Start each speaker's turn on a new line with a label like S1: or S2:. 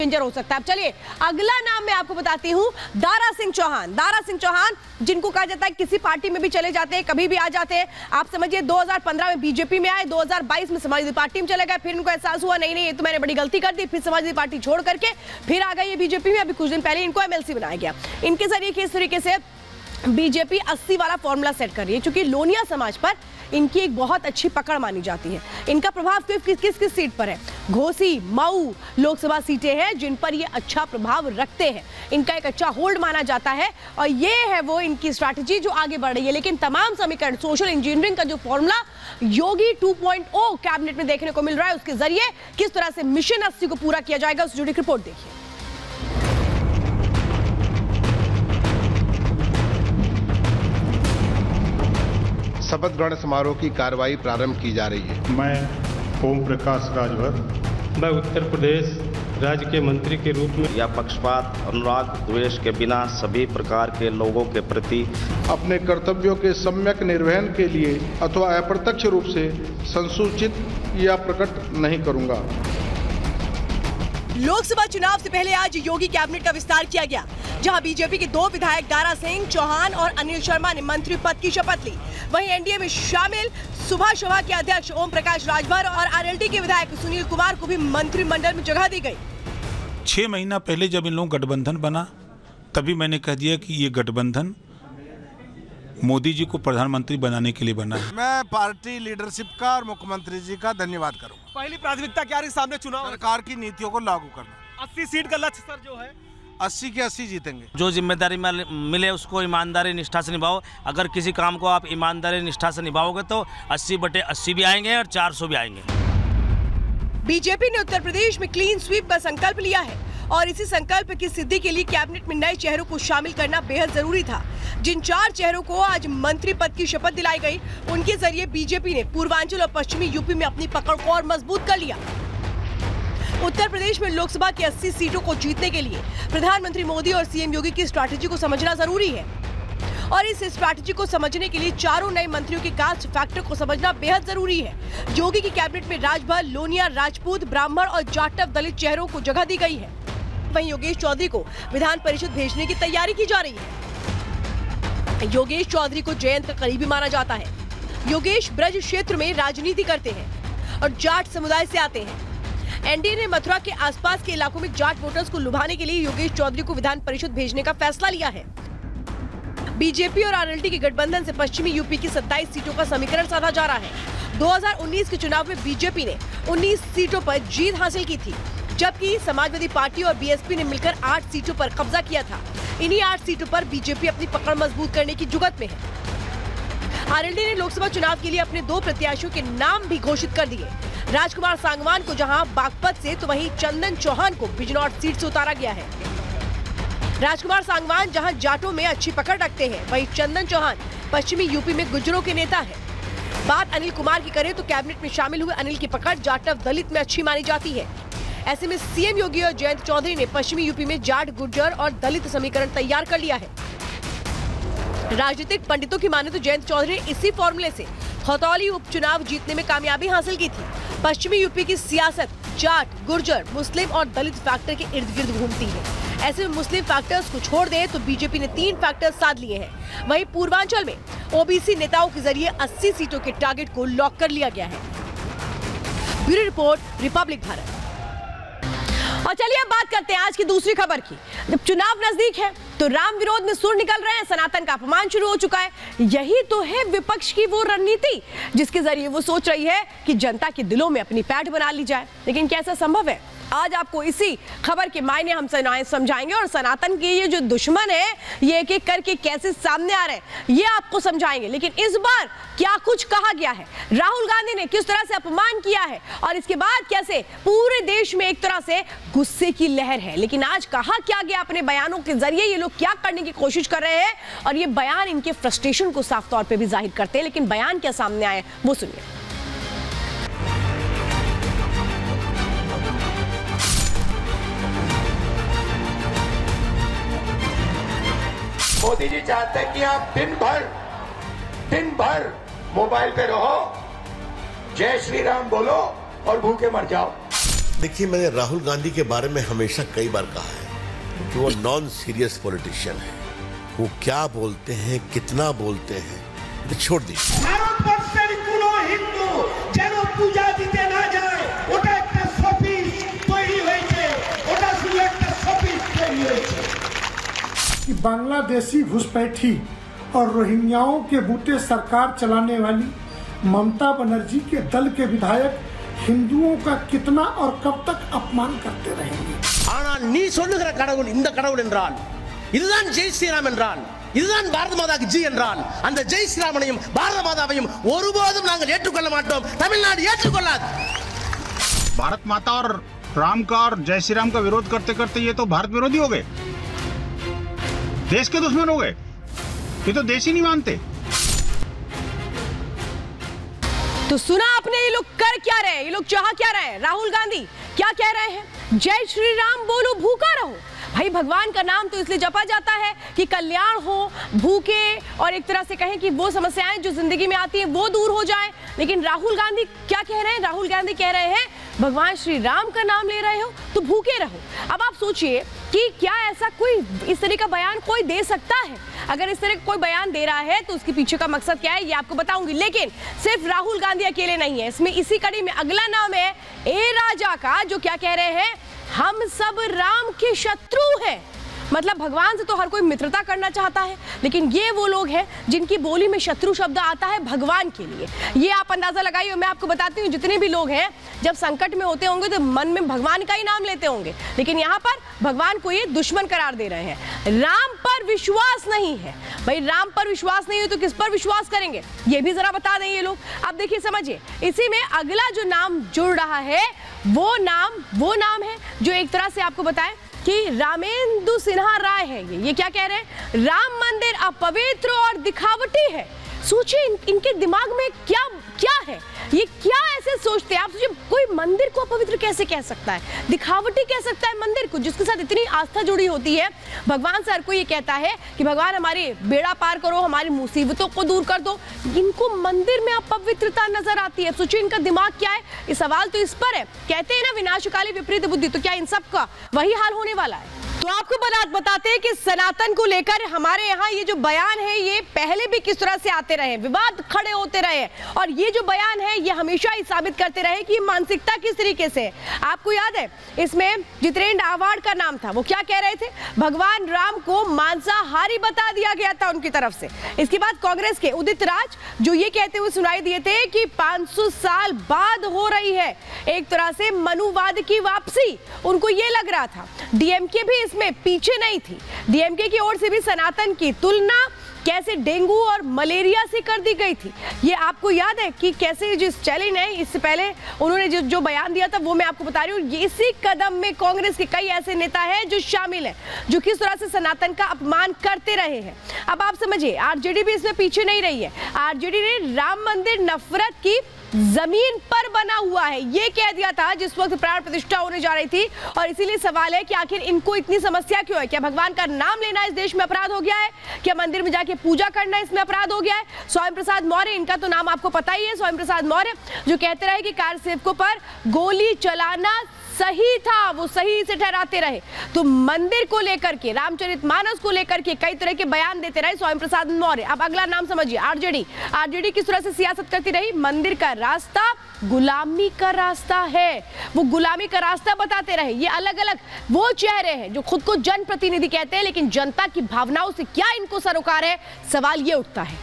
S1: Danger हो सकता है। अब चलिए अगला नाम मैं आपको बताती हूँ, दारा सिंह चौहान। दारा सिंह चौहान जिनको कहा जाता है किसी पार्टी में भी चले जाते हैं, कभी भी आ जाते हैं। आप समझिए 2015 में बीजेपी में आए, 2022 में समाजवादी पार्टी में चले गए, फिर उनको एहसास हुआ नहीं ये तो मैंने बड़ी गलती कर दी, फिर समाजवादी पार्टी छोड़ करके फिर आ गई बीजेपी में। अभी कुछ दिन पहले इनको एमएलसी बनाया गया। इनके जरिए किस तरीके से बीजेपी 80 वाला फॉर्मूला सेट कर रही है, क्योंकि लोनिया समाज पर इनकी एक बहुत अच्छी पकड़ मानी जाती है। इनका प्रभाव किस किस सीट पर है? घोसी, मऊ लोकसभा सीटें हैं जिन पर ये अच्छा प्रभाव रखते हैं। इनका एक अच्छा होल्ड माना जाता है और ये है वो इनकी स्ट्रैटेजी जो आगे बढ़ रही है। लेकिन तमाम समीकरण, सोशल इंजीनियरिंग का जो फॉर्मूला योगी 2.0 कैबिनेट में देखने को मिल रहा है, उसके जरिए किस तरह से मिशन 80 को पूरा किया जाएगा, उससे जुड़ी रिपोर्ट देखिए।
S2: शपथ ग्रहण समारोह की कार्रवाई प्रारंभ की जा रही है।
S3: मैं ओम प्रकाश राजभर,
S4: मैं उत्तर प्रदेश राज्य के मंत्री के रूप में
S5: या पक्षपात, अनुराग, द्वेष के बिना सभी प्रकार के लोगों के प्रति
S3: अपने कर्तव्यों के सम्यक निर्वहन के लिए अथवा अप्रत्यक्ष रूप से संसूचित या प्रकट नहीं करूंगा।
S1: लोकसभा चुनाव से पहले आज योगी कैबिनेट का विस्तार किया गया, जहां बीजेपी के 2 विधायक दारा सिंह चौहान और अनिल शर्मा ने मंत्री पद की शपथ ली। वहीं एनडीए में शामिल सुभाष सभा के अध्यक्ष ओम प्रकाश राजभर और आरएलडी के विधायक सुनील कुमार को भी मंत्रिमंडल में जगह दी गई।
S6: 6 महीना पहले जब इन लोगों गठबंधन बना, तभी मैंने कह दिया कि ये गठबंधन मोदी जी को प्रधानमंत्री बनाने के लिए बना है।
S7: मैं पार्टी लीडरशिप का और मुख्यमंत्री जी का धन्यवाद करूंगा।
S8: पहली प्राथमिकता क्या रही सामने चुनाव?
S7: सरकार की नीतियों को लागू करना।
S8: 80 सीट का लक्ष्य सर जो है
S7: 80 के 80 जीतेंगे।
S5: जो जिम्मेदारी मिले उसको ईमानदारी निष्ठा से निभाओ। अगर किसी काम को आप ईमानदारी निष्ठा से निभाओगे तो 80/80 भी आएंगे और 400 भी आएंगे।
S1: बीजेपी ने उत्तर प्रदेश में क्लीन स्वीप का संकल्प लिया है और इसी संकल्प की सिद्धि के लिए कैबिनेट में नए चेहरों को शामिल करना बेहद जरूरी था। जिन 4 चेहरों को आज मंत्री पद की शपथ दिलाई गई, उनके जरिए बीजेपी ने पूर्वांचल और पश्चिमी यूपी में अपनी पकड़ को और मजबूत कर लिया। उत्तर प्रदेश में लोकसभा की 80 सीटों को जीतने के लिए प्रधानमंत्री मोदी और सीएम योगी की स्ट्रैटेजी को समझना जरूरी है और इस स्ट्रैटेजी को समझने के लिए चारों नए मंत्रियों के कास्ट फैक्टर को समझना बेहद जरूरी है। योगी की कैबिनेट में राजभर, लोनिया, राजपूत, ब्राह्मण और जाटव दलित चेहरों को जगह दी गई है। वहीं योगेश चौधरी को विधान परिषद भेजने की तैयारी की जा रही है। योगेश चौधरी को जयंत का करीबी माना जाता है। योगेश ब्रज क्षेत्र में राजनीति करते हैं और जाट समुदाय से आते हैं। एनडीए ने मथुरा के आसपास के इलाकों में जाट वोटर्स को लुभाने के लिए योगेश चौधरी को विधान परिषद भेजने का फैसला लिया है। बीजेपी और आरएलडी के गठबंधन से पश्चिमी यूपी की 27 सीटों का समीकरण साधा जा रहा है। 2019 के चुनाव में बीजेपी ने 19 सीटों पर जीत हासिल की थी, जबकि समाजवादी पार्टी और बीएसपी ने मिलकर 8 सीटों पर कब्जा किया था। इन्हीं 8 सीटों पर बीजेपी अपनी पकड़ मजबूत करने की जुगत में है। आरएलडी ने लोकसभा चुनाव के लिए अपने 2 प्रत्याशियों के नाम भी घोषित कर दिए। राजकुमार सांगवान को जहां बागपत से तो वहीं चंदन चौहान को बिजनौर सीट से उतारा गया है। राजकुमार सांगवान जहां जाटों में अच्छी पकड़ रखते हैं, वहीं चंदन चौहान पश्चिमी यूपी में गुर्जरों के नेता है। बात अनिल कुमार की करें तो कैबिनेट में शामिल हुए अनिल की पकड़ जाटव दलित में अच्छी मानी जाती है। ऐसे में सीएम योगी और जयंत चौधरी ने पश्चिमी यूपी में जाट, गुर्जर और दलित समीकरण तैयार कर लिया है। राजनीतिक पंडितों की माने तो जयंत चौधरी ने इसी फॉर्मूले से खतौली उपचुनाव जीतने में कामयाबी हासिल की थी। पश्चिमी यूपी की सियासत जाट, गुर्जर, मुस्लिम और दलित फैक्टर के इर्द गिर्द घूमती है। ऐसे में मुस्लिम फैक्टर्स को छोड़ दे तो बीजेपी ने 3 फैक्टर्स साध लिए हैं। वहीं पूर्वांचल में ओबीसी नेताओं के जरिए 80 सीटों के टारगेट को लॉक कर लिया गया है। Bureau report, Republic Bharat. और चलिए अब बात करते हैं आज की दूसरी खबर की। जब चुनाव नजदीक है तो राम विरोध में सुर निकल रहे हैं, सनातन का अपमान शुरू हो चुका है। यही तो है विपक्ष की वो रणनीति जिसके जरिए वो सोच रही है कि जनता के दिलों में अपनी पैठ बना ली जाए। लेकिन कैसा संभव है? आज आपको इसी खबर के मायने हम समझाएंगे और सनातन के ये जो दुश्मन है ये एक एक करके कैसे सामने आ रहे हैं ये आपको समझाएंगे। लेकिन इस बार क्या कुछ कहा गया है, राहुल गांधी ने किस तरह से अपमान किया है और इसके बाद कैसे पूरे देश में एक तरह से गुस्से की लहर है। लेकिन आज कहा क्या गया, अपने बयानों के जरिए ये लोग क्या करने की कोशिश कर रहे हैं और ये बयान इनके फ्रस्ट्रेशन को साफ तौर पर भी जाहिर करते हैं। लेकिन बयान क्या सामने आए वो सुनिए।
S9: मोदी जी चाहते हैं कि आप दिन भर मोबाइल पे रहो, जय श्री राम बोलो और भूखे मर जाओ।
S10: देखिए, मैंने राहुल गांधी के बारे में हमेशा कई बार कहा है कि वो नॉन सीरियस पॉलिटिशियन है। वो क्या बोलते हैं, कितना बोलते हैं, छोड़ दीजिए।
S9: ভারতবর্ষের কোনো হিন্দু যেন পূজা দিতে না যায়, ওটা একটা শপিস তৈরি হয়েছে, ওটা শুধু একটা শপিস তৈরি হয়েছে।
S11: कि बांग्लादेशी घुसपैठी और रोहिंग्याओं के बूते सरकार चलाने वाली ममता बनर्जी के दल के विधायक हिंदुओं का कितना और कब तक अपमान करते रहेंगे।
S12: ஆனால் நீ சொல்லுகிற கடவுள் இந்த கடவுள் என்றால், இதுதான் ஜெய் ஸ்ரீராம் என்றால், இதுதான் பாரத மாதாக்கு ஜி என்றால், அந்த ஜெய் ஸ்ரீராமனையும் பாரத மாதாவையும் ஒருபோதும் நாங்கள் ஏற்றுக்கொள்ள மாட்டோம். தமிழ்நாடு ஏற்றுக்கொள்ளாது.
S3: भारत माता और राम का और जय श्री राम का विरोध करते करते ये तो भारत विरोधी हो गए, देश के दुश्मन हो गए। ये तो देश ही नहीं मानते।
S1: तो सुना आपने, ये लोग कर क्या रहे हैं, ये लोग चाह क्या रहे हैं। राहुल गांधी क्या कह रहे हैं, जय श्री राम बोलो, भूखा रहो। भाई भगवान का नाम तो इसलिए जपा जाता है कि कल्याण हो, भूखे और एक तरह से कहें कि वो समस्याएं जो जिंदगी में आती हैं वो दूर हो जाए। लेकिन राहुल गांधी क्या कह रहे हैं, राहुल गांधी कह रहे हैं भगवान श्री राम का नाम ले रहे हो तो भूखे रहो। अब आप सोचिए कि क्या ऐसा कोई इस तरह का बयान कोई दे सकता है। अगर इस तरह का कोई बयान दे रहा है तो उसके पीछे का मकसद क्या है ये आपको बताऊंगी। लेकिन सिर्फ राहुल गांधी अकेले नहीं है इसमें, इसी कड़ी में अगला नाम है ए राजा का, जो क्या कह रहे हैं, हम सब राम के शत्रु हैं। मतलब भगवान से तो हर कोई मित्रता करना चाहता है, लेकिन ये वो लोग हैं जिनकी बोली में शत्रु शब्द आता है भगवान के लिए। ये आप अंदाजा लगाइए। मैं आपको बताती हूँ, जितने भी लोग हैं जब संकट में होते होंगे तो मन में भगवान का ही नाम लेते होंगे, लेकिन यहाँ पर भगवान को ये दुश्मन करार दे रहे हैं। राम पर विश्वास नहीं है। भाई राम पर विश्वास नहीं है तो किस पर विश्वास करेंगे, ये भी जरा बता दें ये लोग। अब देखिए, समझिए, इसी में अगला जो नाम जुड़ रहा है वो नाम है जो एक तरह से आपको बताएं कि रामेंदु सिन्हा राय है। ये क्या कह रहे हैं, राम मंदिर अपवित्र और दिखावटी है। सोचिए इनके दिमाग में क्या है, ये क्या ऐसे सोचते हैं। आप सोचिए, कोई मंदिर को अपवित्र कैसे कह सकता है, दिखावटी कह सकता है मंदिर को जिसके साथ इतनी आस्था जुड़ी होती है। भगवान से हर कोई ये कहता है कि भगवान हमारी बेड़ा पार करो, हमारी मुसीबतों को दूर कर दो। इनको मंदिर में अपवित्रता नजर आती है। सोचिए इनका दिमाग क्या है। ये सवाल तो इस पर है। कहते हैं ना विनाशकाली विपरीत बुद्धि, तो क्या इन सब का वही हाल होने वाला है। तो आपको बताते हैं कि सनातन को लेकर हमारे यहाँ ये जो बयान है ये पहले भी किस तरह से आते रहे, विवाद खड़े होते रहे, और ये जो बयान है ये हमेशा ही साबित करते रहे कि मानसिकता किस तरीके से है। आपको याद है इसमें जितेंद्र आव्हाड का नाम था, वो क्या कह रहे थे, भगवान राम को मांसाहारी बता दिया गया था उनकी तरफ से। इसके बाद कांग्रेस के उदित राज जो ये कहते हुए सुनाई दिए थे कि 500 साल बाद हो रही है एक तरह से मनुवाद की वापसी, उनको ये लग रहा था। डीएमके भी इसमें पीछे नहीं थी। डीएमके की ओर से भी सनातन की तुलना कैसे डेंगू और मलेरिया से कर दी गई थी। ये आपको याद है कि कैसे जो चैलेंज है, इससे पहले उन्होंने जो बयान दिया था वो मैं आपको बता रही हूँ। इसी कदम में कांग्रेस के कई ऐसे नेता हैं जो शामिल हैं, जो किस तरह से सनातन का अपमान करते रहे हैं। अब आप समझिए, आरजेडी भी इसमें पीछे नहीं रही है। आरजेडी ने राम मंदिर नफरत की जमीन पर बना हुआ है ये कह दिया था जिस वक्त प्राण प्रतिष्ठा होने जा रही थी। और इसीलिए सवाल है कि आखिर इनको इतनी समस्या क्यों है। क्या भगवान का नाम लेना इस देश में अपराध हो गया है? क्या मंदिर में जाके पूजा करना इसमें अपराध हो गया है? स्वयं प्रसाद मौर्य, इनका तो नाम आपको पता ही है, स्वयं प्रसाद मौर्य, जो कहते रहे कि कार सेवकों पर गोली चलाना सही था, वो सही से ठहराते रहे। तो मंदिर को लेकर के, रामचरितमानस को लेकर के कई तरह के बयान देते रहे स्वयं प्रसाद मौर्य। अब अगला नाम समझिए, आरजेडी किस तरह से सियासत करती रही। मंदिर का रास्ता गुलामी का रास्ता है, वो गुलामी का रास्ता बताते रहे। ये अलग अलग वो चेहरे हैं जो खुद को जनप्रतिनिधि कहते हैं, लेकिन जनता की भावनाओं से क्या इनको सरोकार है, सवाल ये उठता है।